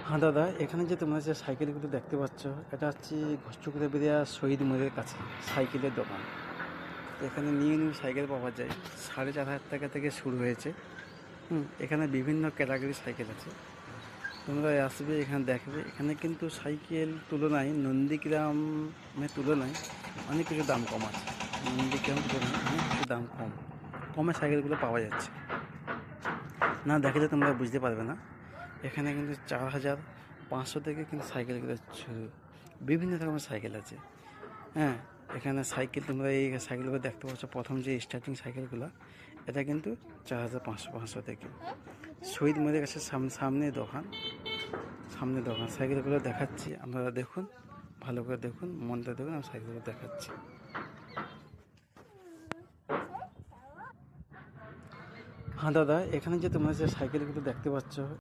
হ্যাঁ দাদা, এখানে যে তোমরা যে সাইকেলগুলো দেখতে পাচ্ছ, এটা হচ্ছে ঘোষচক্রে বেরিয়া শহীদ মোড়ের কাছে সাইকেলের দোকান। তো এখানে নিউ নিউ সাইকেল পাওয়া যায়, 4,500 টাকা থেকে শুরু হয়েছে। এখানে বিভিন্ন ক্যাটাগরির সাইকেল আছে। তোমরা আসবে, এখানে দেখবে। এখানে কিন্তু সাইকেল তুলনায় নন্দীগ্রামের তুলনায় অনেক কিছু দাম কম আছে। নন্দীগ্রামের তুলনায় অনেক কিছু দাম কম, কমে সাইকেলগুলো পাওয়া যাচ্ছে। না দেখলে তোমরা বুঝতে পারবে না। এখানে কিন্তু 4,500 থেকে কিন্তু সাইকেলগুলো শুরু। বিভিন্ন রকমের সাইকেল আছে। হ্যাঁ, এখানে সাইকেল তোমরা এই সাইকেলগুলো দেখতে পাচ্ছ, প্রথম যে স্টার্টিং সাইকেলগুলো, এটা কিন্তু 4,500 থেকে। শহীদ মোড়ের কাছে সামনে দোকান, সাইকেলগুলো দেখাচ্ছি, আপনারা দেখুন, ভালো করে দেখুন, মনটা দেখুন, আমি সাইকেলগুলো দেখাচ্ছি। হ্যাঁ দাদা, এখানে যে তোমরা যে সাইকেলগুলো দেখতে পাচ্ছ,